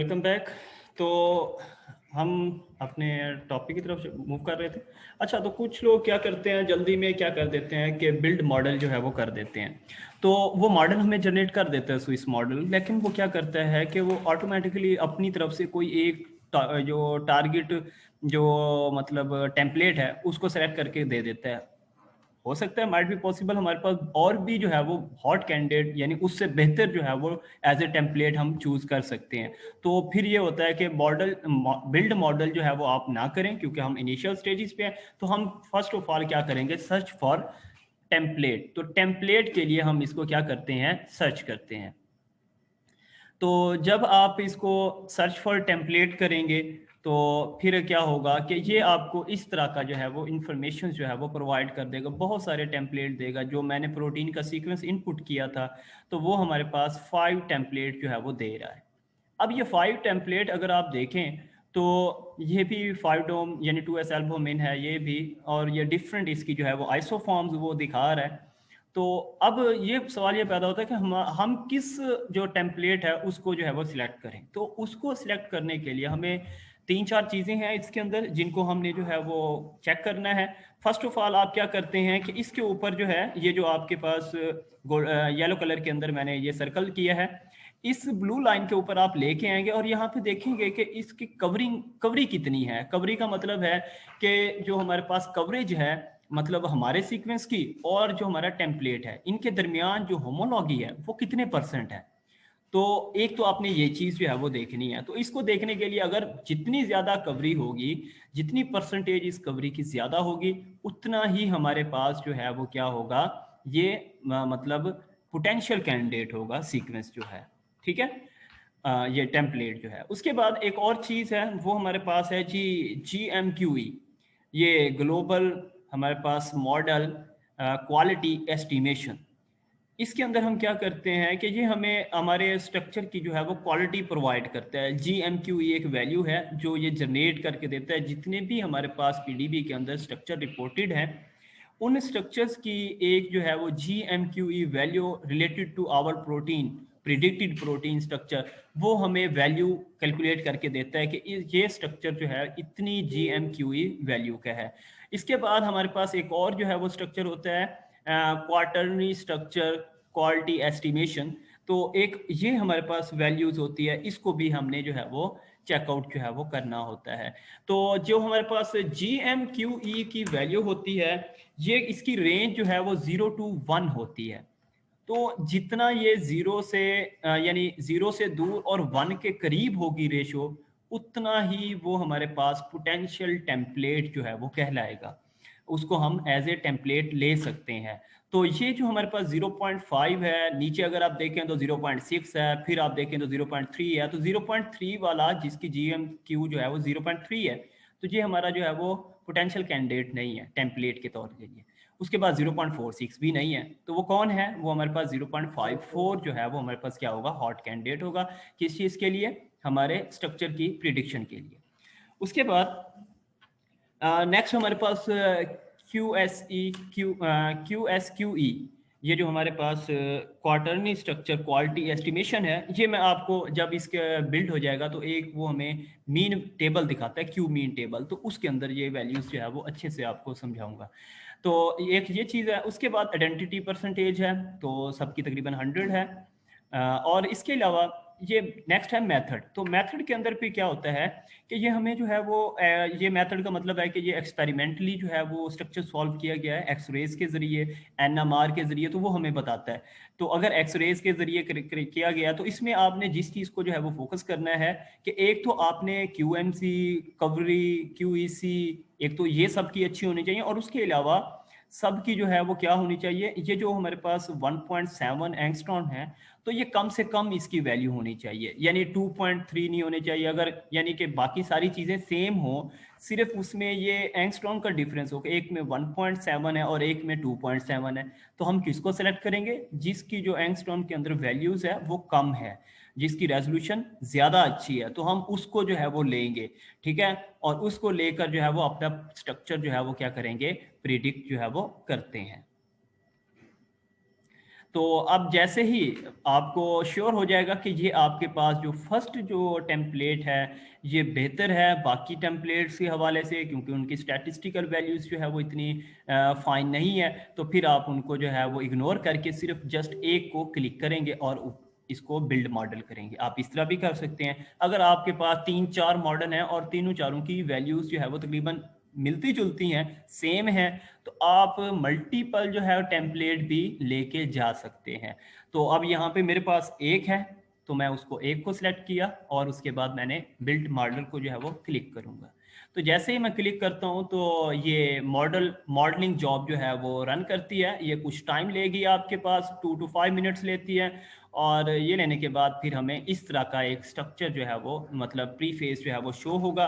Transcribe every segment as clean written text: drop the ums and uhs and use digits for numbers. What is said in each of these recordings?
Welcome back. तो हम अपने टॉपिक की तरफ मूव कर रहे थे। अच्छा, तो कुछ लोग क्या करते हैं, जल्दी में क्या कर देते हैं कि बिल्ड मॉडल जो है वो कर देते हैं। तो वो मॉडल हमें जनरेट कर देता है स्विस मॉडल, लेकिन वो क्या करता है कि वो ऑटोमेटिकली अपनी तरफ से कोई एक जो टारगेट जो मतलब टेम्पलेट है उसको सेलेक्ट करके दे देता है। हो सकता है, माइट भी पॉसिबल, हमारे पास और भी जो है वो हॉट कैंडिडेट यानी उससे बेहतर जो है वो एज ए टेम्पलेट हम चूज कर सकते हैं। तो फिर ये होता है कि मॉडल बिल्ड मॉडल जो है वो आप ना करें, क्योंकि हम इनिशियल स्टेजेस पे हैं। तो हम फर्स्ट ऑफ ऑल क्या करेंगे, सर्च फॉर टेम्पलेट। तो टेम्पलेट के लिए हम इसको क्या करते हैं, सर्च करते हैं। तो जब आप इसको सर्च फॉर टेम्पलेट करेंगे तो फिर क्या होगा कि ये आपको इस तरह का जो है वो इंफॉर्मेशन जो है वो प्रोवाइड कर देगा, बहुत सारे टेम्पलेट देगा। जो मैंने प्रोटीन का सीक्वेंस इनपुट किया था तो वो हमारे पास 5 टेम्पलेट जो है वो दे रहा है। अब ये 5 टेम्पलेट अगर आप देखें तो ये भी 5 डोम यानी 2s एल्बुमिन है ये भी, और ये डिफरेंट इसकी जो है वो आइसोफॉर्म्स वो दिखा रहा है। तो अब ये सवाल ये पैदा होता है कि हम किस जो टेम्पलेट है उसको जो है वो सिलेक्ट करें। तो उसको सिलेक्ट करने के लिए हमें 3-4 चीज़ें हैं इसके अंदर जिनको हमने जो है वो चेक करना है। फर्स्ट ऑफ ऑल आप क्या करते हैं कि इसके ऊपर जो है ये जो आपके पास येलो कलर के अंदर मैंने ये सर्कल किया है, इस ब्लू लाइन के ऊपर आप लेके आएंगे और यहाँ पे देखेंगे कि इसकी कवरी कितनी है। कवरी का मतलब है कि जो हमारे पास कवरेज है, मतलब हमारे सीक्वेंस की और जो हमारा टेम्पलेट है, इनके दरमियान जो होमोलॉगी है वो कितने परसेंट है। तो एक तो आपने ये चीज़ जो है वो देखनी है। तो इसको देखने के लिए अगर जितनी ज़्यादा कवरी होगी, जितनी परसेंटेज इस कवरी की ज़्यादा होगी, उतना ही हमारे पास जो है वो क्या होगा, ये मतलब पोटेंशियल कैंडिडेट होगा सीक्वेंस जो है। ठीक है, ये टेम्पलेट जो है। उसके बाद एक और चीज़ है वो हमारे पास है जी, GMQE। ये ग्लोबल हमारे पास मॉडल क्वालिटी एस्टिमेशन। इसके अंदर हम क्या करते हैं कि ये हमें हमारे स्ट्रक्चर की जो है वो क्वालिटी प्रोवाइड करता है। GMQE एक वैल्यू है जो ये जनरेट करके देता है जितने भी हमारे पास PDB के अंदर स्ट्रक्चर रिपोर्टेड हैं, उन स्ट्रक्चर्स की एक जो है वो GMQE value related to our protein, predicted protein structure, वो हमें वैल्यू कैलकुलेट करके देता है कि ये स्ट्रक्चर जो है इतनी GMQE वैल्यू का है। इसके बाद हमारे पास एक और जो है वो स्ट्रक्चर होता है क्वार्टरनी स्ट्रक्चर क्वालिटी एस्टिमेशन। तो एक ये हमारे पास वैल्यूज होती है, इसको भी हमने जो है वो चेकआउट जो है वो करना होता है। तो जो हमारे पास GMQE की वैल्यू होती है, ये इसकी रेंज जो है वो 0 to 1 होती है। तो जितना ये जीरो से यानी जीरो से दूर और 1 के करीब होगी रेशो, उतना ही वो हमारे पास पोटेंशियल टेम्पलेट जो है वो कहलाएगा। उसको हम एज ए टेम्पलेट ले सकते हैं। तो ये जो हमारे पास 0.5 है, नीचे अगर आप देखें तो 0.6 है, फिर आप देखें तो 0.3 है। तो 0.3 वाला जिसकी GMQ जो है वो 0.3 है, तो ये हमारा जो है वो पोटेंशियल कैंडिडेट नहीं है टेम्पलेट के तौर के लिए। उसके बाद 0.46 भी नहीं है, तो वो कौन है, वो हमारे पास 0.54 जो है वो हमारे पास क्या होगा, हॉट कैंडिडेट होगा। किस चीज़ के लिए, हमारे स्ट्रक्चर की प्रिडिक्शन के लिए। उसके बाद नेक्स्ट हमारे पास QSQE। ये जो हमारे पास क्वार्टरनी स्ट्रक्चर क्वालिटी एस्टिमेशन है, ये मैं आपको जब इसके बिल्ड हो जाएगा तो एक वो हमें मीन टेबल दिखाता है, क्यू मीन टेबल, तो उसके अंदर ये वैल्यूज जो है वो अच्छे से आपको समझाऊंगा। तो एक ये चीज़ है। उसके बाद आइडेंटिटी परसेंटेज है, तो सबकी तकरीबन 100 है। और इसके अलावा ये नेक्स्ट है मेथड। तो मेथड के अंदर भी क्या होता है कि ये हमें जो है वो ये मेथड का मतलब है कि ये एक्सपेरिमेंटली जो है वो स्ट्रक्चर सॉल्व किया गया है एक्सरेज के जरिए, NMR के जरिए, तो वो हमें बताता है। तो अगर एक्सरेज के जरिए किया गया तो इसमें आपने जिस चीज़ को जो है वो फोकस करना है कि एक तो आपने QMC, कवरी, QEC, एक तो ये सब की अच्छी होनी चाहिए, और उसके अलावा सब की जो है वो क्या होनी चाहिए, ये जो हमारे पास 1.7 एंगस्ट्रॉन है, तो ये कम से कम इसकी वैल्यू होनी चाहिए, यानी 2.3 नहीं होने चाहिए। अगर यानी कि बाकी सारी चीज़ें सेम हो, सिर्फ उसमें ये एंगस्ट्रॉन का डिफरेंस हो, एक में 1.7 है और एक में 2.7 है, तो हम किसको सेलेक्ट करेंगे, जिसकी जो एंगस्ट्रॉन के अंदर वैल्यूज है वो कम है, जिसकी रेजोल्यूशन ज़्यादा अच्छी है, तो हम उसको जो है वो लेंगे। ठीक है, और उसको लेकर जो है वो अपना स्ट्रक्चर जो है वो क्या करेंगे, प्रिडिक्ट जो है वो करते हैं। तो अब जैसे ही आपको श्योर हो जाएगा कि ये आपके पास जो फर्स्ट जो टेम्पलेट है ये बेहतर है बाकी टेम्पलेट्स के हवाले से, क्योंकि उनकी स्टैटिस्टिकल वैल्यूज़ जो है वो इतनी फाइन नहीं है, तो फिर आप उनको जो है वो इग्नोर करके सिर्फ जस्ट एक को क्लिक करेंगे और इसको बिल्ड मॉडल करेंगे। आप इस तरह भी कर सकते हैं। अगर आपके पास 3-4 मॉडल हैं और तीनों चारों की वैल्यूज़ जो है वो तकरीबन मिलती जुलती हैं, सेम है, तो आप मल्टीपल जो है टेम्पलेट भी लेके जा सकते हैं। तो अब यहाँ पे मेरे पास एक है, तो मैं उसको एक को सिलेक्ट किया और उसके बाद मैंने बिल्ड मॉडल को जो है वो क्लिक करूँगा। तो जैसे ही मैं क्लिक करता हूँ तो ये मॉडलिंग जॉब जो है वो रन करती है। ये कुछ टाइम लेगी, आपके पास 2 to 5 मिनट्स लेती है, और ये लेने के बाद फिर हमें इस तरह का एक स्ट्रक्चर जो है वो मतलब प्री फेस जो है वो शो होगा।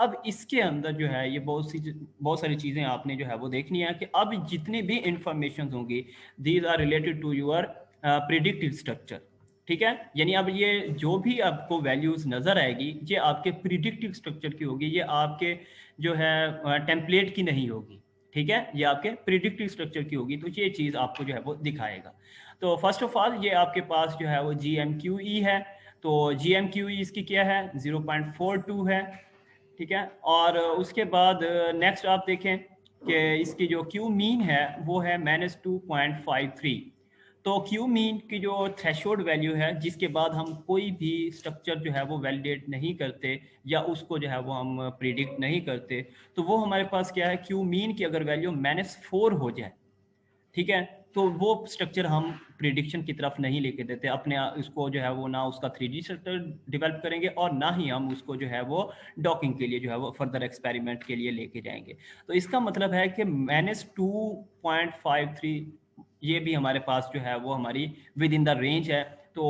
अब इसके अंदर जो है ये बहुत सारी चीज़ें आपने जो है वो देखनी है कि अब जितनी भी इंफॉर्मेशन होंगी these are related to your predictive structure. ठीक है, यानी अब ये जो भी आपको वैल्यूज नजर आएगी ये आपके प्रिडिक्टिव स्ट्रक्चर की होगी, ये आपके जो है टेम्पलेट की नहीं होगी। ठीक है, ये आपके प्रिडिक्टिव स्ट्रक्चर की होगी, तो ये चीज़ आपको जो है वो दिखाएगा। तो फर्स्ट ऑफ ऑल ये आपके पास जो है वो GMQE है। तो GMQE इसकी क्या है, 0.42 है। ठीक है, और उसके बाद नेक्स्ट आप देखें कि इसकी जो क्यू मीन है वो है -2.53। तो क्यू मीन की जो थ्रेशोल्ड वैल्यू है जिसके बाद हम कोई भी स्ट्रक्चर जो है वो वैलिडेट नहीं करते या उसको जो है वो हम प्रिडिक्ट नहीं करते, तो वो हमारे पास क्या है, क्यू मीन की अगर वैल्यू -4 हो जाए, ठीक है, तो वो स्ट्रक्चर हम प्रिडिक्शन की तरफ नहीं लेके देते अपने उसको जो है वो, ना उसका 3D स्ट्रक्चर डेवलप करेंगे और ना ही हम उसको जो है वो डॉकिंग के लिए जो है वो फर्दर एक्सपेरिमेंट के लिए लेके जाएंगे। तो इसका मतलब है कि -2.53 ये भी हमारे पास जो है वो हमारी विद इन द रेंज है। तो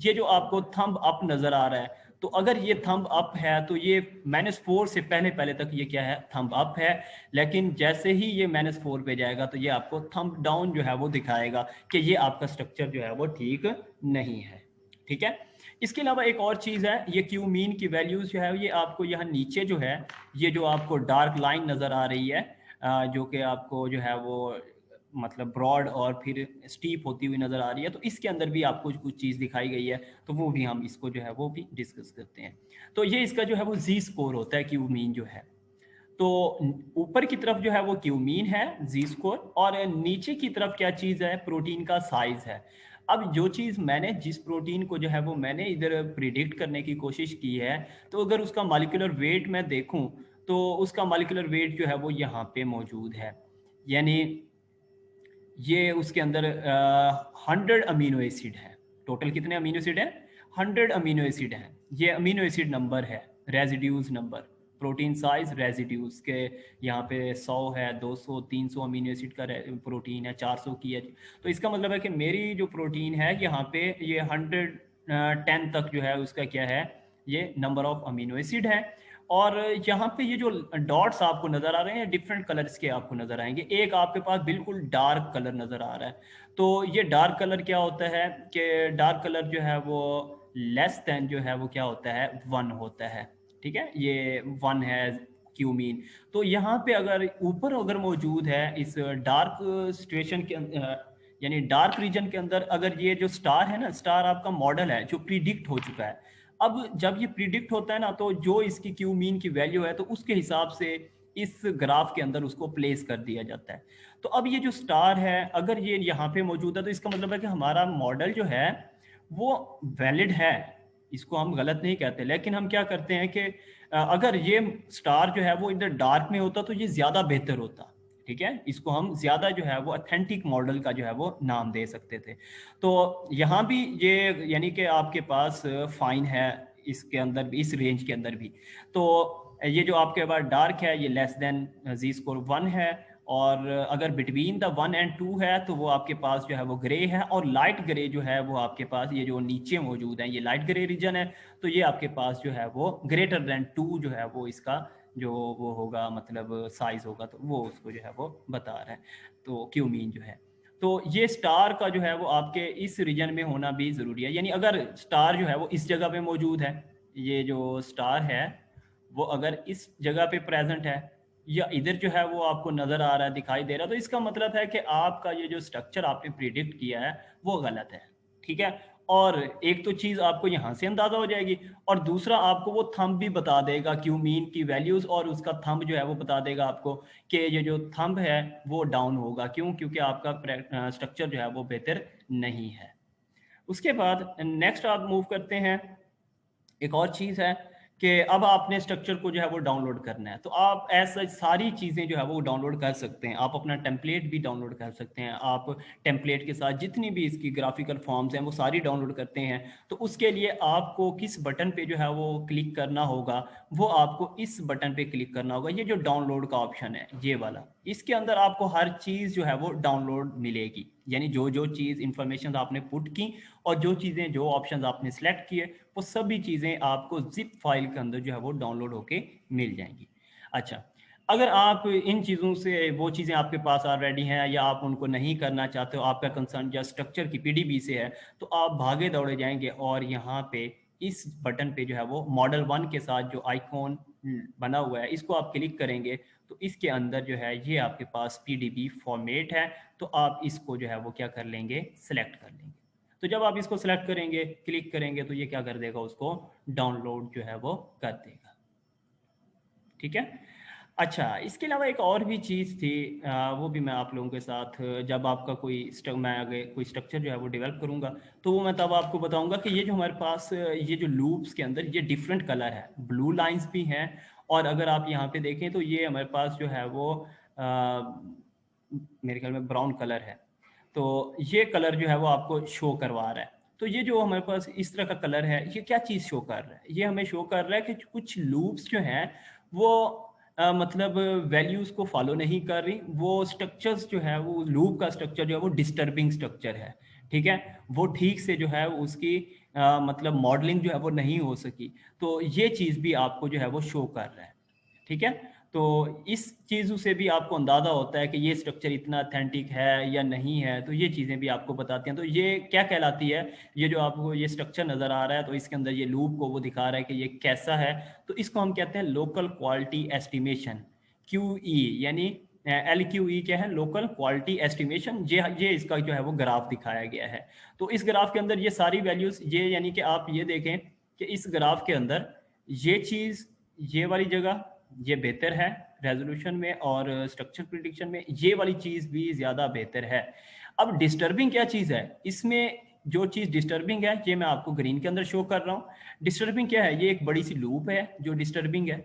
ये जो आपको थंब अप नजर आ रहा है, तो अगर ये थंब अप है तो ये -4 से पहले पहले तक ये क्या है, थंब अप है। लेकिन जैसे ही ये -4 पे जाएगा तो ये आपको थंब डाउन जो है वो दिखाएगा कि ये आपका स्ट्रक्चर जो है वो ठीक नहीं है। ठीक है, इसके अलावा एक और चीज़ है, ये क्यू मीन की वैल्यूज जो है ये आपको यहाँ नीचे जो है, ये जो आपको डार्क लाइन नज़र आ रही है, जो कि आपको जो है वो मतलब ब्रॉड और फिर स्टीप होती हुई नज़र आ रही है, तो इसके अंदर भी आपको कुछ चीज़ दिखाई गई है, तो वो भी हम इसको जो है वो भी डिस्कस करते हैं। तो ये इसका जो है वो जी स्कोर होता है, क्यू मीन जो है। तो ऊपर की तरफ जो है वो क्यू मीन है, जी स्कोर, और नीचे की तरफ क्या चीज़ है, प्रोटीन का साइज है। अब जो चीज़ मैंने जिस प्रोटीन को जो है वो मैंने इधर प्रिडिक्ट करने की कोशिश की है, तो अगर उसका मॉलिक्यूलर वेट मैं देखूं तो उसका मॉलिक्यूलर वेट जो है वो यहाँ पे मौजूद है। यानी ये उसके अंदर 100 अमीनो एसिड है। टोटल कितने अमीनो एसिड हैं, 100 अमीनो एसिड हैं। ये अमीनो एसिड नंबर है, residues number, protein size residues के यहाँ पे 100 है, 200, 300 अमीनो एसिड का प्रोटीन है, 400 की है। तो इसका मतलब है कि मेरी जो प्रोटीन है यहाँ पे ये 110 तक जो है उसका क्या है, ये नंबर ऑफ अमीनो एसिड है। और यहाँ पे ये जो डॉट्स आपको नजर आ रहे हैं डिफरेंट कलर्स के आपको नजर आएंगे। एक आपके पास बिल्कुल डार्क कलर नजर आ रहा है, तो ये डार्क कलर क्या होता है कि डार्क कलर जो है वो लेस देन जो है वो क्या होता है, 1 होता है। ठीक है, ये 1 है क्यू मीन। तो यहाँ पे अगर ऊपर अगर मौजूद है इस डार्क सिचुएशन के यानी डार्क रीजन के अंदर, अगर ये जो स्टार है ना, स्टार आपका मॉडल है जो प्रिडिक्ट हो चुका है। अब जब ये प्रिडिक्ट होता है ना, तो जो इसकी क्यू मीन की वैल्यू है तो उसके हिसाब से इस ग्राफ के अंदर उसको प्लेस कर दिया जाता है। तो अब ये जो स्टार है अगर ये यहाँ पे मौजूद है तो इसका मतलब है कि हमारा मॉडल जो है वो वैलिड है, इसको हम गलत नहीं कहते। लेकिन हम क्या करते हैं कि अगर ये स्टार जो है वो इधर डार्क में होता तो ये ज़्यादा बेहतर होता। ठीक है, इसको हम ज़्यादा जो है वो ऑथेंटिक मॉडल का जो है वो नाम दे सकते थे। तो यहाँ भी ये यानी कि आपके पास फाइन है इसके अंदर भी, इस रेंज के अंदर भी। तो ये जो आपके पास डार्क है ये लेस देन जी स्कोर 1 है, और अगर बिटवीन द 1 and 2 है तो वो आपके पास जो है वो ग्रे है, और लाइट ग्रे जो है वो आपके पास ये जो नीचे मौजूद है ये लाइट ग्रे रीजन है। तो ये आपके पास जो है वो ग्रेटर देन 2 जो है वो इसका जो वो होगा मतलब साइज होगा, तो वो उसको जो है वो बता रहा है। तो क्यू मीन जो है, तो ये स्टार का जो है वो आपके इस रीजन में होना भी ज़रूरी है। यानी अगर स्टार जो है वो इस जगह पे मौजूद है, ये जो स्टार है वो अगर इस जगह पे प्रेजेंट है या इधर जो है वो आपको नजर आ रहा है, दिखाई दे रहा है, तो इसका मतलब है कि आपका ये जो स्ट्रक्चर आपने प्रिडिक्ट किया है वो गलत है। ठीक है, और एक तो चीज आपको यहाँ से अंदाजा हो जाएगी, और दूसरा आपको वो थंब भी बता देगा, क्यू मीन की वैल्यूज, और उसका थंब जो है वो बता देगा आपको कि ये जो थंब है वो डाउन होगा। क्यों? क्योंकि आपका स्ट्रक्चर जो है वो बेहतर नहीं है। उसके बाद नेक्स्ट आप मूव करते हैं, एक और चीज़ है कि अब आपने स्ट्रक्चर को जो है वो डाउनलोड करना है, तो आप ऐसा सारी चीज़ें जो है वो डाउनलोड कर सकते हैं। आप अपना टेम्पलेट भी डाउनलोड कर सकते हैं, आप टेम्पलेट के साथ जितनी भी इसकी ग्राफिकल फॉर्म्स हैं वो सारी डाउनलोड करते हैं। तो उसके लिए आपको किस बटन पे जो है वो क्लिक करना होगा, वो आपको इस बटन पे क्लिक करना होगा, ये जो डाउनलोड का ऑप्शन है ये वाला। इसके अंदर आपको हर चीज़ जो है वो डाउनलोड मिलेगी, यानी जो जो चीज़ इंफॉर्मेशन आपने पुट की और जो चीज़ें जो ऑप्शन आपने सेलेक्ट किए, वो सभी चीज़ें आपको जिप फाइल के अंदर जो है वो डाउनलोड होके मिल जाएंगी। अच्छा, अगर आप इन चीज़ों से, वो चीज़ें आपके पास ऑलरेडी हैं या आप उनको नहीं करना चाहते हो, आपका कंसर्न या स्ट्रक्चर की पीडीबी से है, तो आप भागे दौड़े जाएंगे और यहाँ पे इस बटन पे जो है वो मॉडल 1 के साथ जो आइकॉन बना हुआ है इसको आप क्लिक करेंगे, तो इसके अंदर जो है ये आपके पास पीडीबी फॉर्मेट है। तो आप इसको जो है वो क्या कर लेंगे, सेलेक्ट कर लेंगे। तो जब आप इसको सेलेक्ट करेंगे, क्लिक करेंगे, तो ये क्या कर देगा, उसको डाउनलोड जो है वो कर देगा। ठीक है। अच्छा, इसके अलावा एक और भी चीज़ थी, वो भी मैं आप लोगों के साथ, जब आपका मैं आगे कोई स्ट्रक्चर जो है वो डेवलप करूँगा, तो वो मैं तब आपको बताऊँगा कि ये जो हमारे पास ये जो लूप्स के अंदर ये डिफरेंट कलर है, ब्लू लाइंस भी हैं, और अगर आप यहाँ पे देखें तो ये हमारे पास जो है वो मेरे ख्याल में ब्राउन कलर है। तो ये कलर जो है वो आपको शो करवा रहा है। तो ये जो हमारे पास इस तरह का कलर है, ये क्या चीज़ शो कर रहा है? ये हमें शो कर रहा है कि कुछ लूप्स जो हैं वो मतलब वैल्यूज़ को फॉलो नहीं कर रही। वो स्ट्रक्चर्स जो है, वो लूप का स्ट्रक्चर जो है वो डिस्टर्बिंग स्ट्रक्चर है। ठीक है? वो ठीक से जो है उसकी मतलब मॉडलिंग जो है वो नहीं हो सकी। तो ये चीज़ भी आपको जो है वो शो कर रहा है। ठीक है? तो इस चीज़ों से भी आपको अंदाज़ा होता है कि ये स्ट्रक्चर इतना ऑथेंटिक है या नहीं है, तो ये चीज़ें भी आपको बताती हैं। तो ये क्या कहलाती है, ये जो आपको ये स्ट्रक्चर नज़र आ रहा है, तो इसके अंदर ये लूप को वो दिखा रहा है कि ये कैसा है। तो इसको हम कहते हैं लोकल क्वालिटी एस्टिमेशन, QE, यानी LQE क्या है, लोकल क्वालिटी एस्टिमेशन। ये इसका जो है वो ग्राफ दिखाया गया है। तो इस ग्राफ के अंदर ये सारी वैल्यूज़, ये यानी कि आप ये देखें कि इस ग्राफ के अंदर ये चीज़, ये वाली जगह ये बेहतर है रेजोल्यूशन में, और स्ट्रक्चर प्रिडिक्शन में ये वाली चीज़ भी ज़्यादा बेहतर है। अब डिस्टर्बिंग क्या चीज़ है इसमें? जो चीज़ डिस्टर्बिंग है ये मैं आपको ग्रीन के अंदर शो कर रहा हूँ। डिस्टर्बिंग क्या है? ये एक बड़ी सी लूप है जो डिस्टर्बिंग है।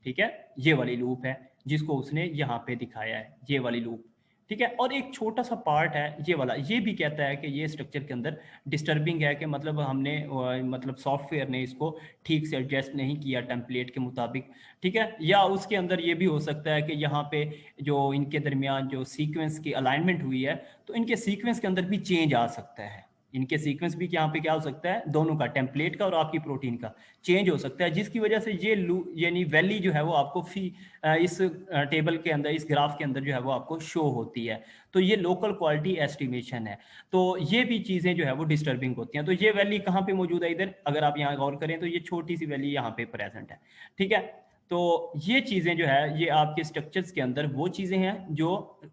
ठीक है, ये वाली लूप है जिसको उसने यहाँ पे दिखाया है, ये वाली लूप। ठीक है, और एक छोटा सा पार्ट है ये वाला, ये भी कहता है कि ये स्ट्रक्चर के अंदर डिस्टर्बिंग है, कि मतलब हमने मतलब सॉफ्टवेयर ने इसको ठीक से एडजस्ट नहीं किया टेम्पलेट के मुताबिक। ठीक है, या उसके अंदर ये भी हो सकता है कि यहाँ पे जो इनके दरमियान जो सीक्वेंस की अलाइनमेंट हुई है, तो इनके सीक्वेंस के अंदर भी चेंज आ सकता है। इनके सीक्वेंस भी यहाँ पे क्या हो सकता है, दोनों का, टेम्पलेट का और आपकी प्रोटीन का चेंज हो सकता है, जिसकी वजह से ये यानी वैली जो है वो आपको इस टेबल के अंदर, इस ग्राफ के अंदर जो है वो आपको शो होती है। तो ये लोकल क्वालिटी एस्टिमेशन है। तो ये भी चीज़ें जो है वो डिस्टर्बिंग होती हैं। तो ये वैली कहाँ पे मौजूद है? इधर अगर आप यहाँ गौर करें तो ये छोटी सी वैली यहाँ पे प्रेजेंट है। ठीक है, तो ये चीज़ें जो है ये आपके स्ट्रक्चर्स के अंदर वो चीज़ें हैं जो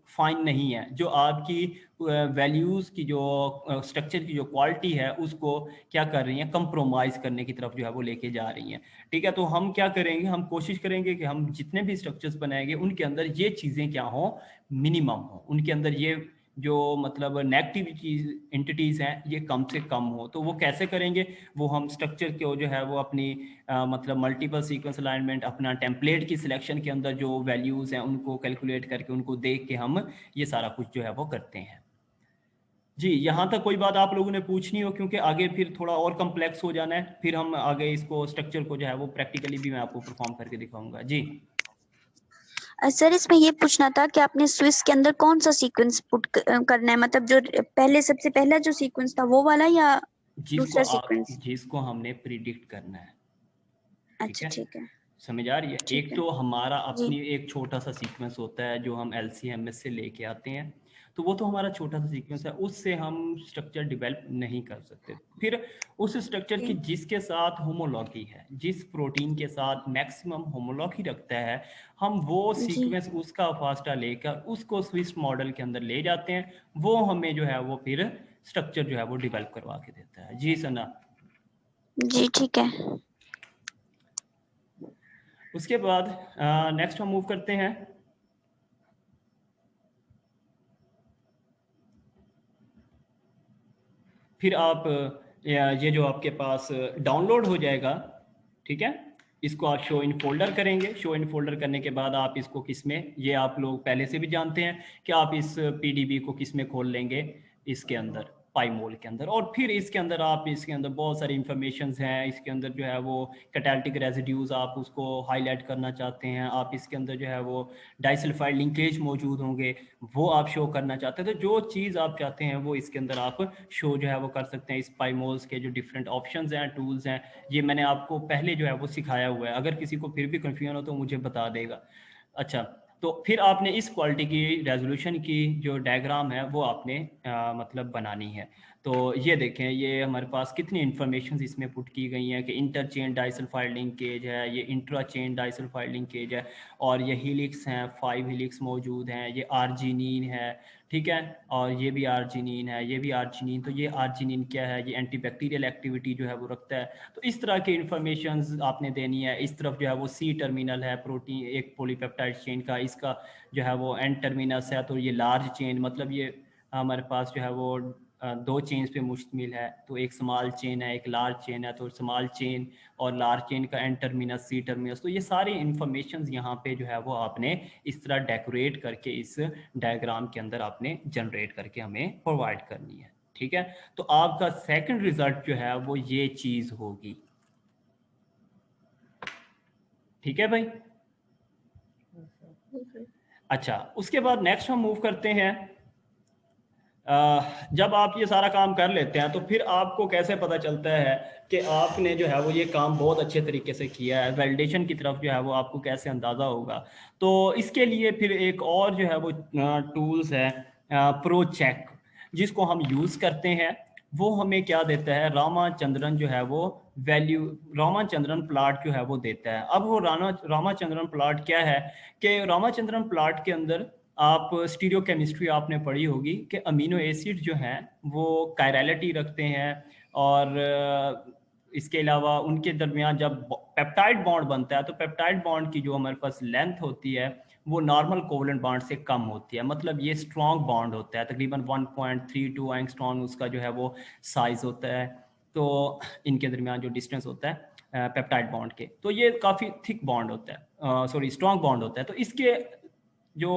फाइन नहीं है, जो आपकी वैल्यूज़ की जो स्ट्रक्चर की जो क्वालिटी है उसको क्या कर रही हैं, कंप्रोमाइज़ करने की तरफ जो है वो लेके जा रही हैं। ठीक है, तो हम क्या करेंगे, हम कोशिश करेंगे कि हम जितने भी स्ट्रक्चर्स बनाएंगे उनके अंदर ये चीज़ें क्या हों, मिनिमम हो, उनके अंदर ये जो मतलब नेगेटिव चीज एंटिटीज हैं ये कम से कम हो। तो वो कैसे करेंगे? वो हम स्ट्रक्चर को जो है वो अपनी मतलब मल्टीपल सीक्वेंस अलाइनमेंट, अपना टेम्पलेट की सिलेक्शन के अंदर जो वैल्यूज हैं उनको कैलकुलेट करके, उनको देख के हम ये सारा कुछ जो है वो करते हैं। जी, यहाँ तक कोई बात आप लोगों ने पूछनी हो, क्योंकि आगे फिर थोड़ा और कम्प्लेक्स हो जाना है, फिर हम आगे इसको स्ट्रक्चर को जो है वो प्रैक्टिकली भी मैं आपको परफॉर्म करके दिखाऊंगा। जी सर इसमें ये पूछना था कि आपने स्विस के अंदर कौन सा सीक्वेंस पुट करना है, मतलब जो पहले सबसे पहला जो सीक्वेंस था वो वाला या दूसरा सीक्वेंस? जिसको हमने प्रिडिक्ट करना है। ठीक अच्छा है, ठीक है। समझ आ रही है? ठीक एक है तो हमारा जी। अपनी एक छोटा सा सीक्वेंस होता है जो हम LCMS से लेके आते हैं। तो वो तो हमारा छोटा सा सीक्वेंस है, उससे हम स्ट्रक्चर डेवलप नहीं कर सकते। फिर उस स्ट्रक्चर की जिसके साथ होमोलॉगी है, जिस प्रोटीन के साथ मैक्सिमम होमोलॉगी रखता है, हम वो सीक्वेंस उसका फास्टा लेकर उसको स्विस मॉडल के अंदर ले जाते हैं, वो हमें जो है वो फिर स्ट्रक्चर जो है वो डेवलप करवा के देता है। जी सना। जी ठीक है। उसके बाद नेक्स्ट हम मूव करते हैं। फिर आप ये जो आपके पास डाउनलोड हो जाएगा, ठीक है, इसको आप शो इन फोल्डर करेंगे। शो इन फोल्डर करने के बाद आप इसको किस में, ये आप लोग पहले से भी जानते हैं कि आप इस पीडीबी को किस में खोल लेंगे, इसके अंदर पाईमोल के अंदर। और फिर इसके अंदर आप इसके अंदर बहुत सारी इंफॉर्मेशंस हैं। इसके अंदर जो है वो कैटालिटिक रेजिड्यूज आप उसको हाईलाइट करना चाहते हैं, आप इसके अंदर जो है वो डाइसल्फाइड लिंकेज मौजूद होंगे, वो आप शो करना चाहते हैं। तो जो चीज़ आप चाहते हैं वो इसके अंदर आप शो जो है वो कर सकते हैं। इस पाईमोल्स के जो डिफरेंट ऑप्शंस हैं, टूल्स हैं, ये मैंने आपको पहले जो है वो सिखाया हुआ है। अगर किसी को फिर भी कन्फ्यूजन हो तो मुझे बता देगा। अच्छा, तो फिर आपने इस क्वालिटी की रेजोल्यूशन की जो डायग्राम है वो आपने मतलब बनानी है। तो ये देखें, ये हमारे पास कितनी इंफॉर्मेशन इसमें पुट की गई हैं कि इंटरचेन डाइसल्फाइड लिंकेज है, ये इंट्राचेन डाइसल्फाइड लिंकेज है, और ये हीलिक्स हैं, 5 हीलिक्स मौजूद हैं, ये आर्जिनिन है, ठीक है, और ये भी आर्जिनिन है, ये भी आर्जिनिन। तो ये आर्जिनिन क्या है, ये एंटीबैक्टीरियल एक्टिविटी जो है वो रखता है। तो इस तरह की इंफॉर्मेशंस आपने देनी है। इस तरफ जो है वो सी टर्मिनल है प्रोटीन, एक पॉलीपेप्टाइड चेन का, इसका जो है वो एन टर्मिनस है, तो ये लार्ज चेन, मतलब ये हमारे पास जो है वो 2 चेन्स पे मुश्तमिल है। तो एक स्मॉल चेन है, एक लार्ज चेन है, तो स्मॉल चेन और लार्ज चेन का एन टर्मिनस, सी टर्मिनस। तो ये सारी इंफॉर्मेशन यहाँ पे जो है वो आपने इस तरह डेकोरेट करके इस डायग्राम के अंदर आपने जनरेट करके हमें प्रोवाइड करनी है, ठीक है। तो आपका सेकंड रिजल्ट जो है वो ये चीज होगी, ठीक है भाई। अच्छा, उसके बाद नेक्स्ट हम मूव करते हैं। जब आप ये सारा काम कर लेते हैं तो फिर आपको कैसे पता चलता है कि आपने जो है वो ये काम बहुत अच्छे तरीके से किया है, वैलिडेशन की तरफ जो है वो आपको कैसे अंदाज़ा होगा। तो इसके लिए फिर एक और जो है वो टूल्स है प्रो चेक, जिसको हम यूज़ करते हैं। वो हमें क्या देता है, रामाचंद्रन जो है वो वैल्यू, रामाचंद्रन प्लॉट जो है वो देता है। अब वो रामाचंद्रन प्लॉट क्या है कि रामाचंद्रन प्लॉट के अंदर आप स्टीरियो केमिस्ट्री आपने पढ़ी होगी कि अमीनो एसिड जो हैं वो कायरलिटी रखते हैं, और इसके अलावा उनके दरमियान जब पेप्टाइड बॉन्ड बनता है तो पेप्टाइड बॉन्ड की जो हमारे पास लेंथ होती है वो नॉर्मल कोवलेंट बॉन्ड से कम होती है। मतलब ये स्ट्रॉन्ग बॉन्ड होता है, तकरीबन 1.32 एंगस्ट्रॉन उसका जो है वो साइज होता है। तो इनके दरमियान जो डिस्टेंस होता है पेप्टाइड बॉन्ड के, तो ये काफ़ी थिक बॉन्ड होता है, सॉरी स्ट्रॉन्ग बॉन्ड होता है। तो इसके जो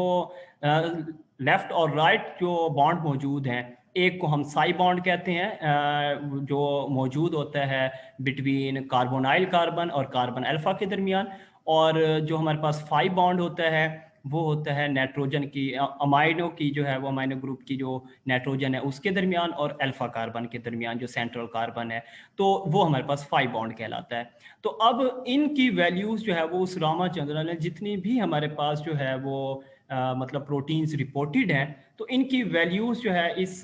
लेफ्ट और राइट जो बॉन्ड मौजूद हैं, एक को हम साई बॉन्ड कहते हैं, जो मौजूद होता है बिटवीन कार्बोनाइल कार्बन और कार्बन अल्फा के दरमियान। और जो हमारे पास 5 बॉन्ड होता है वो होता है नाइट्रोजन की, अमाइनो की जो है वो अमाइनो ग्रुप की जो नाइट्रोजन है उसके दरमियान, और अल्फा कार्बन के दरमियान जो सेंट्रल कार्बन है, तो वो हमारे पास 5 बॉन्ड कहलाता है। तो अब इनकी वैल्यूज जो है वो उस रामाचंद्रन ने जितनी भी हमारे पास जो है वो मतलब प्रोटीन्स रिपोर्टेड हैं, तो इनकी वैल्यूज जो है इस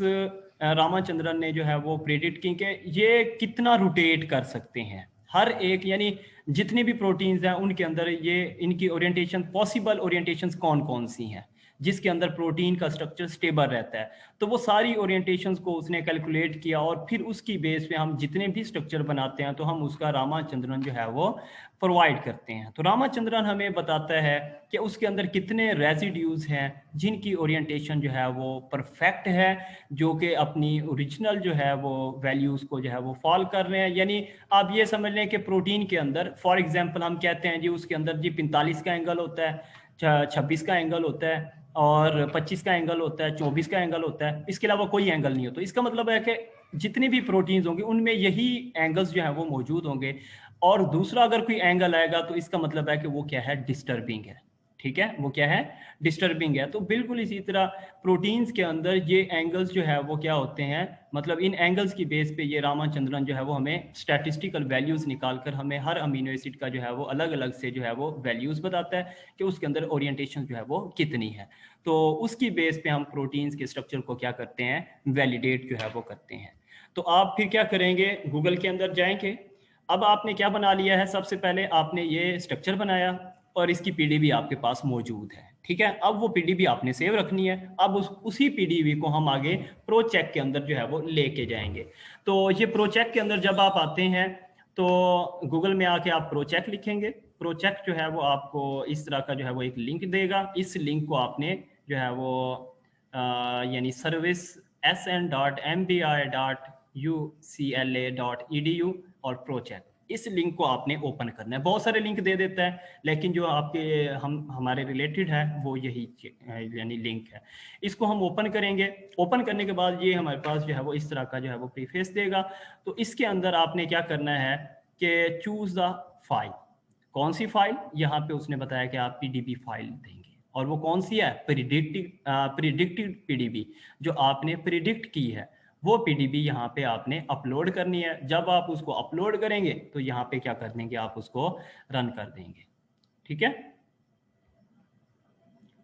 रामाचंद्रन ने जो है वो प्रेडिक्ट की कि ये कितना रोटेट कर सकते हैं हर एक, यानी जितनी भी प्रोटीन्स हैं उनके अंदर ये इनकी ओरिएंटेशन, पॉसिबल ओरिएंटेशंस कौन कौन सी हैं जिसके अंदर प्रोटीन का स्ट्रक्चर स्टेबल रहता है। तो वो सारी ओरिएंटेशंस को उसने कैलकुलेट किया, और फिर उसकी बेस पे हम जितने भी स्ट्रक्चर बनाते हैं तो हम उसका रामाचंद्रन जो है वो प्रोवाइड करते हैं। तो रामाचंद्रन हमें बताता है कि उसके अंदर कितने रेजिड्यूज हैं जिनकी ओरिएंटेशन जो है वो परफेक्ट है, जो कि अपनी ओरिजिनल जो है वो वैल्यूज को जो है वो फॉलो कर रहे हैं। यानी आप ये समझ लें कि प्रोटीन के अंदर फॉर एग्जांपल हम कहते हैं जी उसके अंदर जी 45 का एंगल होता है, 26 का एंगल होता है, और 25 का एंगल होता है, 24 का एंगल होता है, इसके अलावा कोई एंगल नहीं हो। तो इसका मतलब है कि जितने भी प्रोटीन्स होंगे उनमें यही एंगल्स जो है वो मौजूद होंगे। और दूसरा अगर कोई एंगल आएगा तो इसका मतलब है कि वो क्या है, डिस्टर्बिंग है। ठीक है, वो क्या है, डिस्टर्बिंग है। तो बिल्कुल इसी तरह प्रोटीन्स के अंदर ये एंगल्स जो है वो क्या होते हैं, मतलब इन एंगल्स की बेस पे ये रामाचंद्रन जो है वो हमें स्टैटिस्टिकल वैल्यूज निकाल कर हमें हर अमीनो एसिड का जो है वो अलग अलग से जो है वो वैल्यूज बताता है कि उसके अंदर ओरिएंटेशन जो है वो कितनी है। तो उसकी बेस पे हम प्रोटीन्स के स्ट्रक्चर को क्या करते हैं, वैलिडेट जो है वो करते हैं। तो आप फिर क्या करेंगे, गूगल के अंदर जाएंगे। अब आपने क्या बना लिया है, सबसे पहले आपने ये स्ट्रक्चर बनाया और इसकी पीडीबी आपके पास मौजूद है, ठीक है। अब वो पीडीबी आपने सेव रखनी है। अब उसी पीडीबी को हम आगे प्रोचेक के अंदर जो है वो लेके जाएंगे। तो ये प्रोचेक के अंदर जब आप आते हैं तो गूगल में आके आप प्रोचेक लिखेंगे। प्रोचेक जो है वो आपको इस तरह का जो है वो एक लिंक देगा। इस लिंक को आपने जो है वो यानी सर्विस sn.mbi.ucla.edu और प्रोचेक, इस लिंक को आपने ओपन करना है। बहुत सारे लिंक दे देता है, लेकिन जो आपके हमारे रिलेटेड है वो यही यानी लिंक है। इसको हम ओपन करेंगे। ओपन करने के बाद ये हमारे पास जो है वो इस तरह का जो है वो प्रीफेस देगा। तो इसके अंदर आपने क्या करना है कि चूज द फाइल। कौन सी फाइल, यहाँ पे उसने बताया कि आप पीडीबी फाइल देंगे, और वो कौन सी है, प्रिडिक्टेड पीडीबी, जो आपने प्रिडिक्ट की है वो पीडीबी यहाँ पे आपने अपलोड करनी है। जब आप उसको अपलोड करेंगे तो यहाँ पे क्या कर देंगे, आप उसको रन कर देंगे, ठीक है।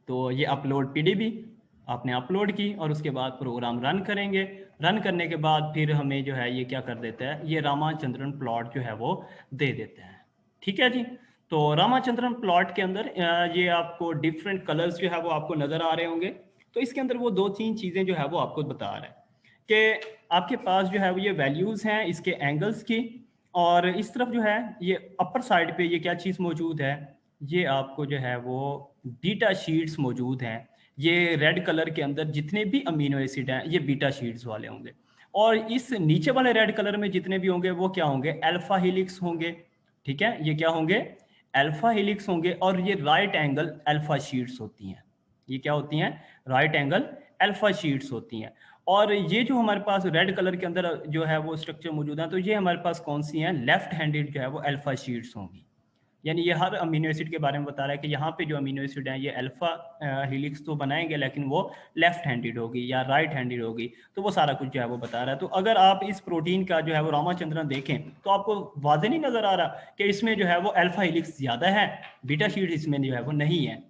तो ये अपलोड पीडीबी आपने अपलोड की और उसके बाद प्रोग्राम रन करेंगे। रन करने के बाद फिर हमें जो है ये क्या कर देता है, ये रामाचंद्रन प्लॉट जो है वो दे देता है, ठीक है जी। तो रामाचंद्रन प्लॉट के अंदर ये आपको डिफरेंट कलर्स जो है वो आपको नजर आ रहे होंगे। तो इसके अंदर वो दो तीन चीजें जो है वो आपको बता रहा है कि आपके पास जो है वो ये वैल्यूज हैं इसके एंगल्स की, और इस तरफ जो है ये अपर साइड पे ये क्या चीज मौजूद है, ये आपको जो है वो बीटा शीट्स मौजूद हैं। ये रेड कलर के अंदर जितने भी अमीनो एसिड हैं ये बीटा शीट्स वाले होंगे, और इस नीचे वाले रेड कलर में जितने भी होंगे वो क्या होंगे, अल्फा हेलिक्स होंगे, ठीक है। ये क्या होंगे, अल्फा हेलिक्स होंगे। और ये राइट एंगल अल्फा शीट्स होती हैं। ये क्या होती हैं, राइट एंगल अल्फा शीट्स होती हैं। और ये जो हमारे पास रेड कलर के अंदर जो है वो स्ट्रक्चर मौजूद है, तो ये हमारे पास कौन सी हैं, लेफ्ट हैंडेड जो है वो अल्फा शीट्स होंगी। यानी ये हर अमीनो एसिड के बारे में बता रहा है कि यहाँ पे जो अमीनो एसिड हैं ये अल्फा हेलिक्स तो बनाएंगे, लेकिन वो लेफ्ट हैंडेड होगी या राइट हैंडेड होगी। तो वो सारा कुछ जो है वो बता रहा है। तो अगर आप इस प्रोटीन का जो है वो रामाचंद्रन देखें तो आपको वाज़ेह नहीं नजर आ रहा कि इसमें जो है वो अल्फा हेलिक्स ज्यादा है, बीटा शीट इसमें जो है वो नहीं है,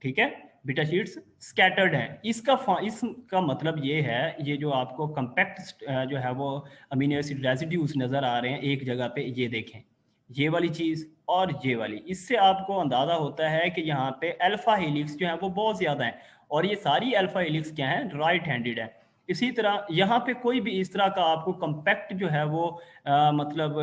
ठीक है। बीटा शीट्स स्कैटर्ड हैं। इसका मतलब ये है, ये जो आपको कंपैक्ट जो है वो अमीनो एसिड रेसिड्यूज नजर आ रहे हैं एक जगह पे, ये देखें, ये वाली चीज और ये वाली, इससे आपको अंदाजा होता है कि यहाँ पे अल्फा हेलिक्स जो है वो बहुत ज्यादा है, और ये सारी अल्फा हेलिक्स क्या है, राइट हैंडेड है। इसी तरह यहाँ पे कोई भी इस तरह का आपको कंपैक्ट जो है वो मतलब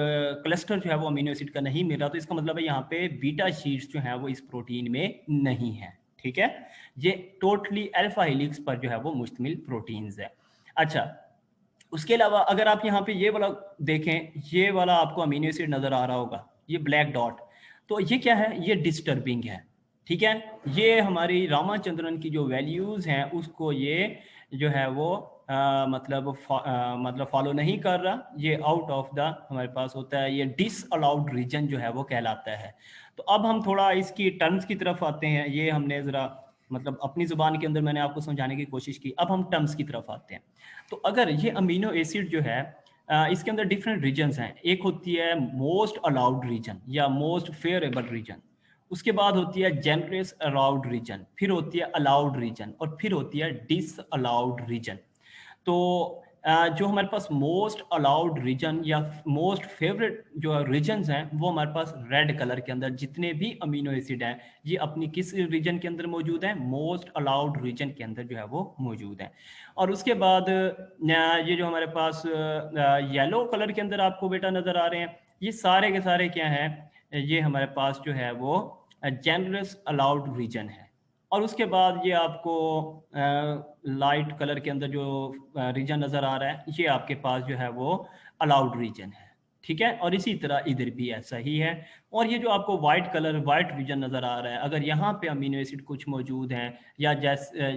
क्लस्टर जो है वो अमीनो एसिड का नहीं मिल रहा। तो इसका मतलब है यहाँ पे बीटा शीट्स जो है वो इस प्रोटीन में नहीं है, ठीक है। ये टोटली अल्फा हेलिक्स पर जो है वो मुश्तमिल प्रोटीन्स है। अच्छा, उसके अलावा अगर आप यहाँ पे ये वाला देखें, ये वाला आपको अमीनो एसिड नजर आ रहा होगा, ये ब्लैक डॉट, तो ये क्या है, ये डिस्टर्बिंग है, ठीक है। ये हमारी रामाचंद्रन की जो वैल्यूज हैं उसको ये जो है वो मतलब फॉलो नहीं कर रहा। ये आउट ऑफ द हमारे पास होता है, ये डिसअलाउड रीजन जो है वो कहलाता है। तो अब हम थोड़ा इसकी टर्म्स की तरफ आते हैं। ये हमने जरा मतलब अपनी जुबान के अंदर मैंने आपको समझाने की कोशिश की। अब हम टर्म्स की तरफ आते हैं। तो अगर ये अमीनो एसिड जो है इसके अंदर डिफरेंट रीजन्स हैं। एक होती है मोस्ट अलाउड रीजन या मोस्ट फेवरेबल रीजन, उसके बाद होती है जनरस अलाउड रीजन, फिर होती है अलाउड रीजन, और फिर होती है डिसअलाउड रीजन। तो जो हमारे पास मोस्ट अलाउड रीजन या मोस्ट फेवरेट जो रीजन्स हैं वो हमारे पास रेड कलर के अंदर जितने भी अमीनो एसिड हैं ये अपनी किस रीजन के अंदर मौजूद हैं, मोस्ट अलाउड रीजन के अंदर जो है वो मौजूद हैं। और उसके बाद ये जो हमारे पास येलो कलर के अंदर आपको बेटा नजर आ रहे हैं, ये सारे के सारे क्या हैं, ये हमारे पास जो है वो जनरस अलाउड रीजन है। और उसके बाद ये आपको लाइट कलर के अंदर जो रीजन नज़र आ रहा है ये आपके पास जो है वो अलाउड रीजन है, ठीक है। और इसी तरह इधर भी ऐसा ही है। और ये जो आपको वाइट कलर वाइट रीजन नज़र आ रहा है, अगर यहाँ पे अमीनो एसिड कुछ मौजूद हैं या जैसे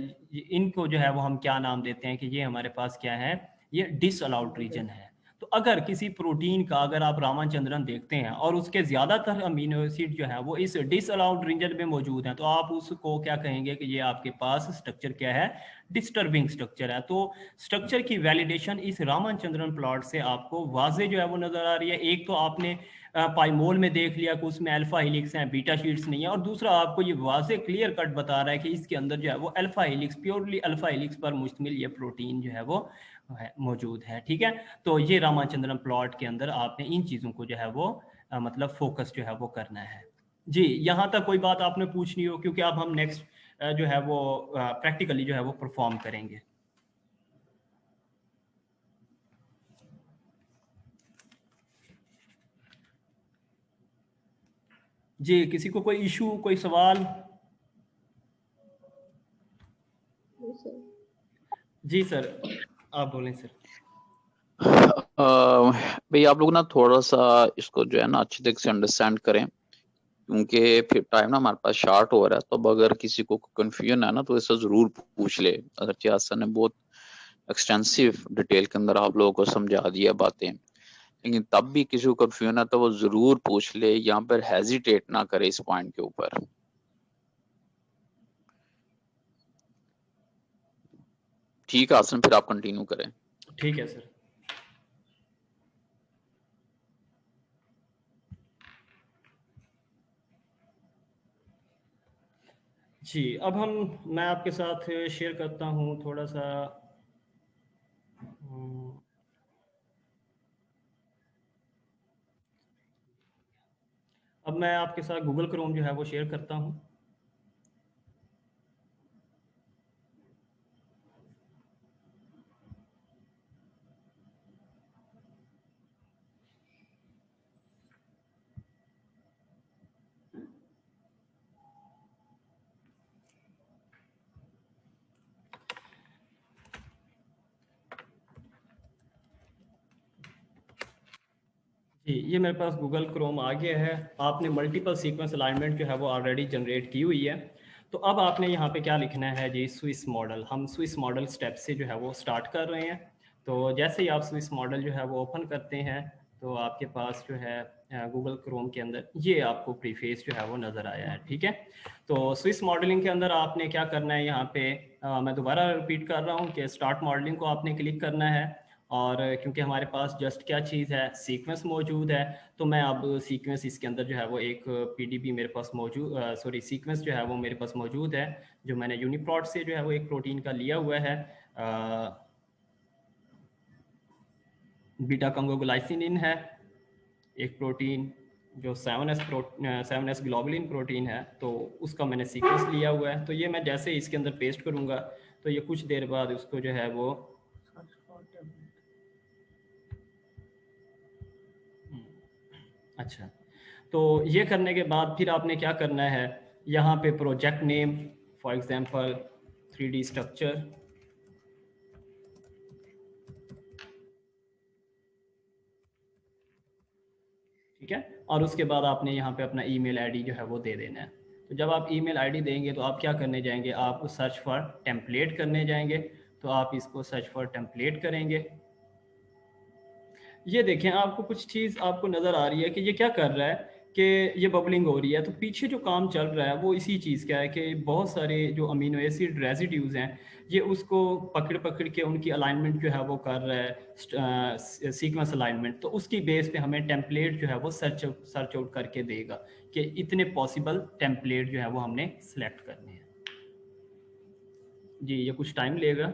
इनको जो है वो हम क्या नाम देते हैं कि ये हमारे पास क्या है, ये डिसअलाउड रीजन है। तो अगर किसी प्रोटीन का अगर आप रामाचंद्रन देखते हैं और उसके ज़्यादातर अमीनो एसिड जो है वो इस डिसअलाउड रीजन में मौजूद हैं, तो आप उसको क्या कहेंगे कि ये आपके पास स्ट्रक्चर क्या है, डिस्टर्बिंग स्ट्रक्चर है। तो स्ट्रक्चर की वैलिडेशन इस रामाचंद्रन प्लॉट से आपको वाजे जो है वो नज़र आ रही है। एक तो आपने पाइमोल में देख लिया कि उसमें अल्फा हेलिक्स हैं, बीटा शीट्स नहीं है, और दूसरा आपको ये वाजे क्लियर कट बता रहा है कि इसके अंदर जो है वो alpha helix, purely alpha helix पर मुश्तमिल ये प्रोटीन जो है वो मौजूद है। ठीक है, तो ये रामाचंद्रन प्लॉट के अंदर आपने इन चीज़ों को जो है वो मतलब फोकस जो है वो करना है। जी, यहाँ तक कोई बात आपने पूछनी हो, क्योंकि अब हम नेक्स्ट जो है वो प्रैक्टिकली जो है वो परफॉर्म करेंगे। जी, किसी को कोई इशू, कोई सवाल? जी सर, आप बोलें सर। भाई आप लोग ना थोड़ा सा इसको जो है ना अच्छी तरीके से अंडरस्टैंड करें, क्योंकि फिर टाइम ना हमारे पास शार्ट हो रहा है। तो अब अगर किसी को कंफ्यूजन है ना तो ऐसा जरूर पूछ ले। अगर चिराग सर ने बहुत एक्सटेंसिव डिटेल के अंदर आप लोगों को समझा दिया बातें, लेकिन तब भी किसी को कंफ्यूजन है तो वो जरूर पूछ ले, यहाँ पर हेजिटेट ना करे इस पॉइंट के ऊपर। ठीक है आसन, फिर आप कंटिन्यू करें। ठीक है सर। जी, अब मैं आपके साथ शेयर करता हूँ थोड़ा सा। अब मैं आपके साथ गूगल क्रोम जो है वो शेयर करता हूँ। जी, ये मेरे पास गूगल क्रोम आ गया है। आपने मल्टीपल सीक्वेंस अलाइनमेंट जो है वो ऑलरेडी जनरेट की हुई है। तो अब आपने यहाँ पे क्या लिखना है जी, स्विस मॉडल। हम स्विस मॉडल स्टेप से जो है वो स्टार्ट कर रहे हैं। तो जैसे ही आप स्विस मॉडल जो है वो ओपन करते हैं, तो आपके पास जो है गूगल क्रोम के अंदर ये आपको प्रीफेस जो है वो नज़र आया है। ठीक है, तो स्विस मॉडलिंग के अंदर आपने क्या करना है, यहाँ पे मैं दोबारा रिपीट कर रहा हूँ कि स्टार्ट मॉडलिंग को आपने क्लिक करना है। और क्योंकि हमारे पास जस्ट क्या चीज़ है, सीक्वेंस मौजूद है, तो मैं अब सीक्वेंस इसके अंदर जो है वो एक पीडीबी मेरे पास मौजूद, सॉरी सीक्वेंस जो है वो मेरे पास मौजूद है, जो मैंने यूनिप्रोट से जो है वो एक प्रोटीन का लिया हुआ है। बीटा कंगोग्लाइसिन है एक प्रोटीन, जो 7S ग्लोबुलिन प्रोटीन है, तो उसका मैंने सीक्वेंस लिया हुआ है। तो ये मैं जैसे ही इसके अंदर पेस्ट करूँगा, तो ये कुछ देर बाद उसको जो है वो अच्छा, तो ये करने के बाद फिर आपने क्या करना है, यहाँ पे project name, for example 3D structure, ठीक है, और उसके बाद आपने यहाँ पे अपना ईमेल आईडी जो है वो दे देना है। तो जब आप ईमेल आईडी देंगे तो आप क्या करने जाएंगे, आप सर्च फॉर टेम्पलेट करने जाएंगे। तो आप इसको सर्च फॉर टेम्पलेट करेंगे। ये देखें, आपको कुछ चीज़ आपको नज़र आ रही है कि ये क्या कर रहा है कि ये बबलिंग हो रही है। तो पीछे जो काम चल रहा है वो इसी चीज़ का है कि बहुत सारे जो अमीनो एसिड रेजिड्यूज़ हैं, ये उसको पकड़ पकड़ के उनकी अलाइनमेंट जो है वो कर रहा है, सीक्वेंस अलाइनमेंट। तो उसकी बेस पे हमें टेम्पलेट जो है वो सर्च आउट करके देगा कि इतने पॉसिबल टेम्पलेट जो है वो हमने सेलेक्ट करने हैं। जी, ये कुछ टाइम लेगा।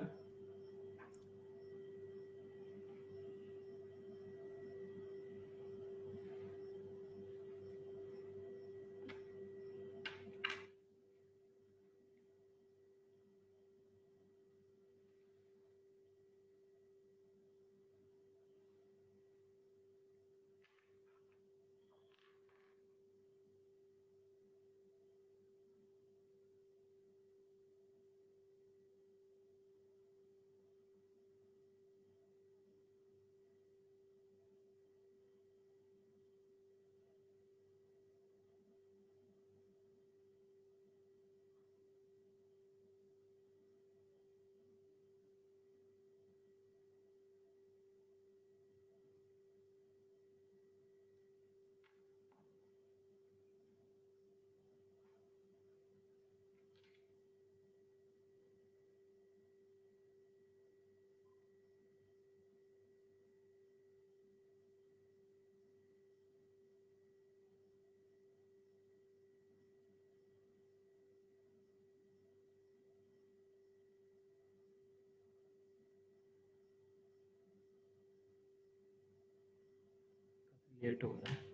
क्रिएट हो रहा है।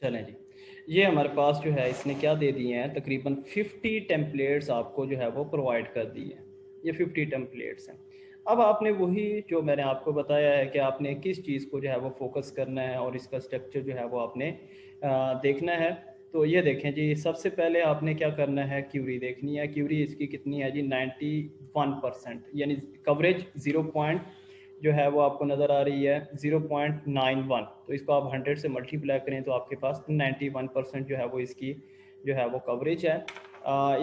चलें जी, ये हमारे पास जो है इसने क्या दे दिए हैं, तकरीबन 50 टेम्पलेट्स आपको जो है वो प्रोवाइड कर दी है। ये 50 टेम्पलेट्स हैं। अब आपने वही जो मैंने आपको बताया है कि आपने किस चीज़ को जो है वो फोकस करना है और इसका स्ट्रक्चर जो है वो आपने देखना है। तो ये देखें जी, सबसे पहले आपने क्या करना है, क्यूरी देखनी है। क्यूरी इसकी कितनी है जी, 91%, यानी कवरेज 0 जो है वो आपको नज़र आ रही है 0.91। तो इसको आप 100 से मल्टीप्लाई करें तो आपके पास 91% जो है वो इसकी जो है वो कवरेज है।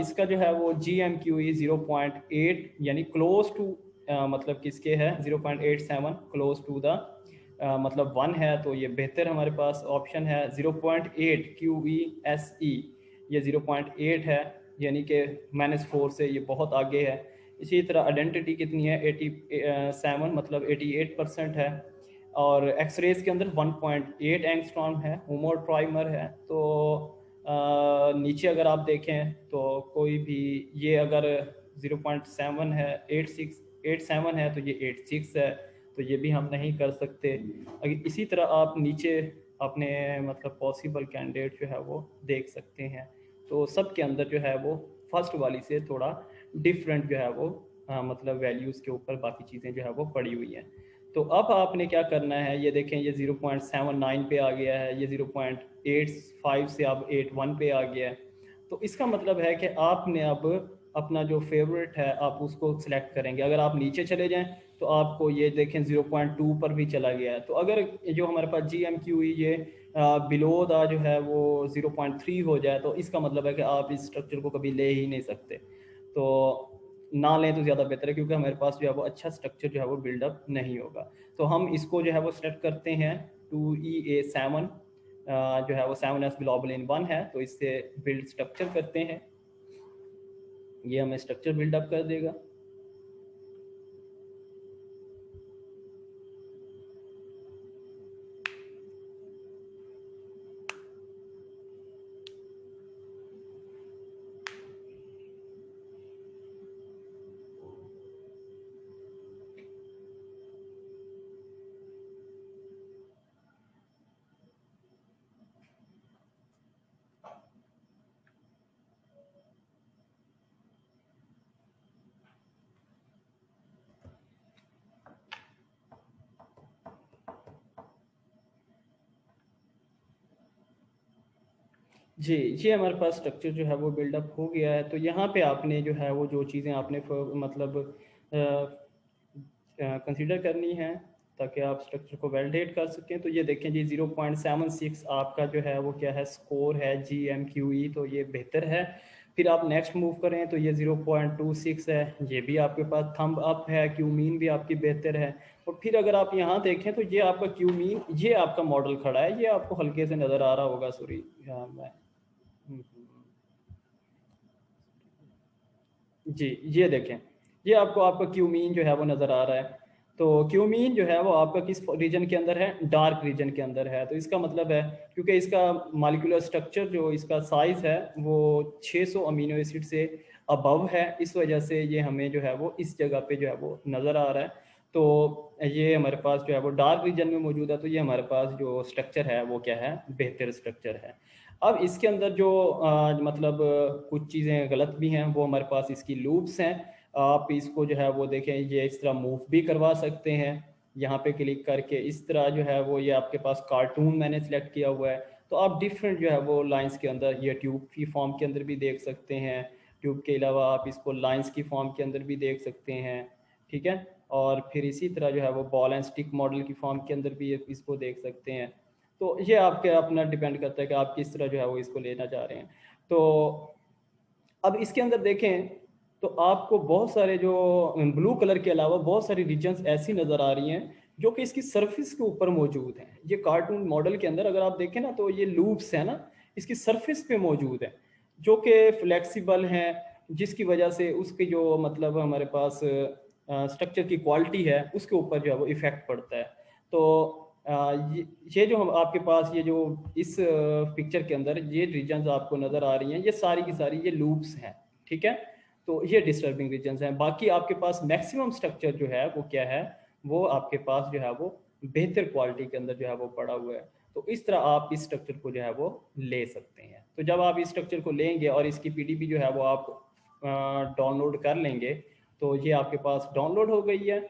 इसका जो है वो GMQE 0.8 यानी क्लोज टू मतलब किसके है 0.87, क्लोज टू द मतलब 1 है, तो ये बेहतर हमारे पास ऑप्शन है। 0.8 QESE ये 0.8 है, यानी कि -4 से ये बहुत आगे है। इसी तरह आइडेंटिटी कितनी है 87 मतलब 88% है। और एक्सरेज के अंदर 1.8 एंगस्ट्रॉम है। होमो ट्राइमर है। तो नीचे अगर आप देखें तो कोई भी ये अगर 0.7 है 87 है तो ये 86 है, तो ये भी हम नहीं कर सकते। अगर इसी तरह आप नीचे अपने मतलब पॉसिबल कैंडिडेट जो है वो देख सकते हैं, तो सब के अंदर जो है वो फर्स्ट वाली से थोड़ा डिफरेंट जो है वो मतलब वैल्यूज़ के ऊपर बाकी चीज़ें जो है वो पड़ी हुई हैं। तो अब आपने क्या करना है, ये देखें ये 0.79 पे आ गया है, ये 0.85 से अब 81 पे आ गया है। तो इसका मतलब है कि आपने अब अपना जो फेवरेट है आप उसको सिलेक्ट करेंगे। अगर आप नीचे चले जाएं तो आपको ये देखें 0.2 पर भी चला गया है। तो अगर जो हमारे पास GMQE ये बिलो द जो है वो 0.3 हो जाए तो इसका मतलब है कि आप इस स्ट्रक्चर को कभी ले ही नहीं सकते। तो ना लें तो ज़्यादा बेहतर है, क्योंकि हमारे पास जो है वो अच्छा स्ट्रक्चर जो है वो बिल्डअप नहीं होगा। तो हम इसको जो है वो सेलेक्ट करते हैं 2EA7 जो है वो 7S ग्लोबल इन 1 है, तो इससे बिल्ड स्ट्रक्चर करते हैं। ये हमें स्ट्रक्चर बिल्डअप कर देगा। जी, ये हमारे पास स्ट्रक्चर जो है वो बिल्डअप हो गया है। तो यहाँ पे आपने जो है वो जो चीज़ें आपने मतलब कंसीडर करनी है ताकि आप स्ट्रक्चर को वैलिडेट कर सकें। तो ये देखें जी 0.76 आपका जो है वो क्या है, स्कोर है GMQE, तो ये बेहतर है। फिर आप नेक्स्ट मूव करें तो ये 0.26 है, ये भी आपके पास थंब अप है। क्यू मीन भी आपकी बेहतर है। और फिर अगर आप यहाँ देखें तो ये आपका क्यू मीन, ये आपका मॉडल खड़ा है, ये आपको हल्के से नज़र आ रहा होगा। सॉरी मैं जी, ये देखें, ये आपको आपका क्यूमीन जो है वो नज़र आ रहा है। तो क्यूमीन जो है वो आपका किस रीजन के अंदर है, डार्क रीजन के अंदर है। तो इसका मतलब है क्योंकि इसका मॉलिक्यूलर स्ट्रक्चर जो इसका साइज़ है वो 600 अमीनो एसिड से अबव है, इस वजह से ये हमें जो है वो इस जगह पे जो है वो नज़र आ रहा है। तो ये हमारे पास जो है वो डार्क रीजन में मौजूद है, तो ये हमारे पास जो स्ट्रक्चर है वो क्या है, बेहतर स्ट्रक्चर है। अब इसके अंदर जो मतलब कुछ चीज़ें गलत भी हैं, वो हमारे पास इसकी लूप्स हैं। आप इसको जो है वो देखें, ये इस तरह मूव भी करवा सकते हैं। यहाँ पे क्लिक करके इस तरह जो है वो ये आपके पास कार्टून मैंने सिलेक्ट किया हुआ है, तो आप डिफरेंट जो है वो लाइंस के अंदर ये ट्यूब की फॉर्म के अंदर भी देख सकते हैं। ट्यूब के अलावा आप इसको लाइंस की फॉर्म के अंदर भी देख सकते हैं, ठीक है। और फिर इसी तरह जो है वो बॉल एंड स्टिक मॉडल की फॉर्म के अंदर भी इसको देख सकते हैं। तो ये आपके अपना डिपेंड करता है कि आप किस तरह जो है वो इसको लेना चाह रहे हैं। तो अब इसके अंदर देखें तो आपको बहुत सारे जो ब्लू कलर के अलावा बहुत सारी रीजन्स ऐसी नज़र आ रही हैं जो कि इसकी सरफेस के ऊपर मौजूद हैं। ये कार्टून मॉडल के अंदर अगर आप देखें ना, तो ये लूप्स है ना, इसकी सरफेस पे मौजूद है, जो कि फ्लेक्सिबल हैं, जिसकी वजह से उसके जो मतलब हमारे पास स्ट्रक्चर की क्वालिटी है उसके ऊपर जो है वो इफेक्ट पड़ता है। तो ये जो हम आपके पास ये जो इस पिक्चर के अंदर ये रीजन्स आपको नज़र आ रही हैं, ये सारी की सारी ये लूप्स हैं, ठीक है। तो ये डिस्टर्बिंग रीजन्स हैं। बाकी आपके पास मैक्सिमम स्ट्रक्चर जो है वो क्या है, वो आपके पास जो है वो बेहतर क्वालिटी के अंदर जो है वो पड़ा हुआ है। तो इस तरह आप इस स्ट्रक्चर को जो है वो ले सकते हैं। तो जब आप इस स्ट्रक्चर को लेंगे और इसकी पीडीबी जो है वो आप डाउनलोड कर लेंगे, तो ये आपके पास डाउनलोड हो गई है।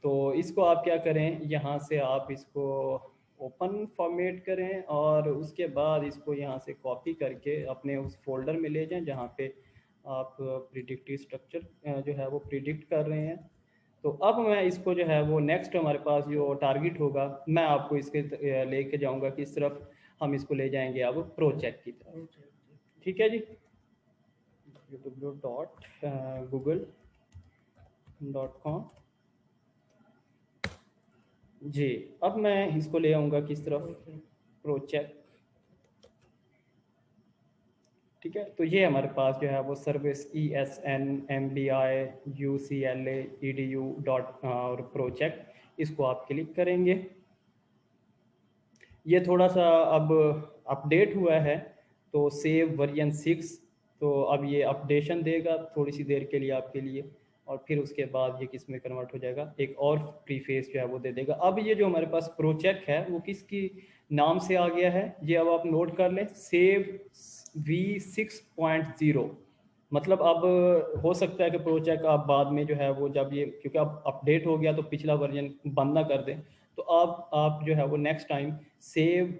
तो इसको आप क्या करें, यहाँ से आप इसको ओपन फॉर्मेट करें और उसके बाद इसको यहाँ से कॉपी करके अपने उस फोल्डर में ले जाएं जहाँ पे आप प्रिडिक्टिव स्ट्रक्चर जो है वो प्रिडिक्ट कर रहे हैं। तो अब मैं इसको जो है वो नेक्स्ट हमारे पास जो टारगेट होगा, मैं आपको इसके लेके जाऊंगा किस तरफ, हम इसको ले जाएंगे अब प्रोजेक्ट की तरफ, ठीक है जी। www.google.com जी। अब मैं इसको ले आऊँगा किस तरफ, प्रोजेक्ट, ठीक है। तो ये हमारे पास जो है वो सर्विस ESNMBIUCLA.edu और प्रोजेक्ट, इसको आप क्लिक करेंगे। ये थोड़ा सा अब अपडेट हुआ है, तो सेव वर्जन 6, तो अब ये अपडेशन देगा थोड़ी सी देर के लिए आपके लिए, और फिर उसके बाद ये किस में कन्वर्ट हो जाएगा, एक और प्रीफेस जो है वो दे देगा। अब ये जो हमारे पास प्रोजेक्ट है वो किसकी नाम से आ गया है, ये अब आप नोट कर लें, सेव V6.0। मतलब अब हो सकता है कि प्रोजेक्ट आप बाद में जो है वो जब ये, क्योंकि अब अपडेट हो गया तो पिछला वर्जन बंद ना कर दें, तो आप जो है वो नेक्स्ट टाइम सेव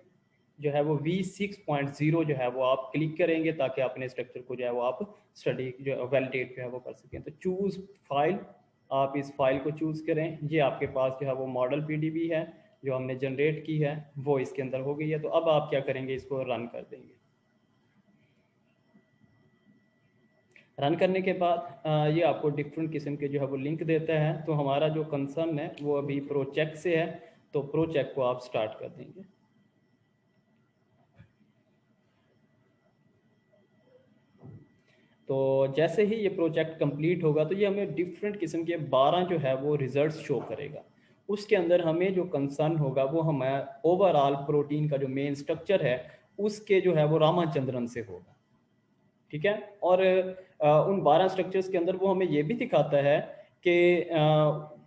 जो है वो V6.0 जो है वो आप क्लिक करेंगे, ताकि अपने स्ट्रक्चर को जो है वो आप स्टडी जो वैलिडेट जो है वो कर सकें। तो चूज़ फाइल, आप इस फाइल को चूज़ करें। ये आपके पास जो है वो मॉडल पीडीबी है जो हमने जनरेट की है, वो इसके अंदर हो गई है। तो अब आप क्या करेंगे, इसको रन कर देंगे। रन करने के बाद ये आपको डिफरेंट किस्म के जो है वो लिंक देता है। तो हमारा जो कंसर्न है वो अभी प्रोजेक्ट से है, तो प्रोजेक्ट को आप स्टार्ट कर देंगे। तो जैसे ही ये प्रोजेक्ट कंप्लीट होगा, तो ये हमें डिफरेंट किस्म के 12 जो है वो रिजल्ट्स शो करेगा। उसके अंदर हमें जो कंसर्न होगा वो हमें ओवरऑल प्रोटीन का जो मेन स्ट्रक्चर है उसके जो है वो रामाचंद्रन से होगा, ठीक है। और उन 12 स्ट्रक्चर्स के अंदर वो हमें ये भी दिखाता है कि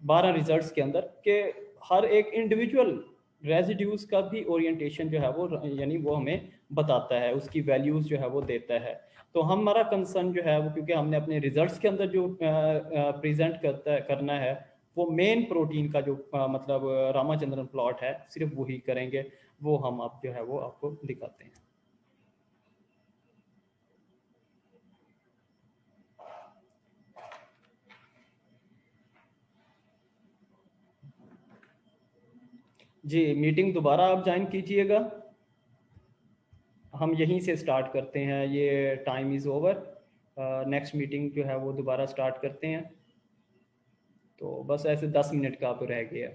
12 रिजल्ट्स के अंदर के हर एक इंडिविजुअल रेजिड्यूज का भी ओरिएंटेशन जो है वो यानी वो हमें बताता है, उसकी वैल्यूज जो है वो देता है। तो हमारा कंसर्न जो है वो, क्योंकि हमने अपने रिजल्ट्स के अंदर जो प्रेजेंट करना है वो मेन प्रोटीन का जो मतलब रामाचंद्रन प्लॉट है, सिर्फ वही करेंगे, वो हम आप जो है वो आपको दिखाते हैं। जी, मीटिंग दोबारा आप ज्वाइन कीजिएगा, हम यहीं से स्टार्ट करते हैं। ये time is over, next meeting जो है वो दोबारा स्टार्ट करते हैं। तो बस ऐसे 10 मिनट का आप रह गया।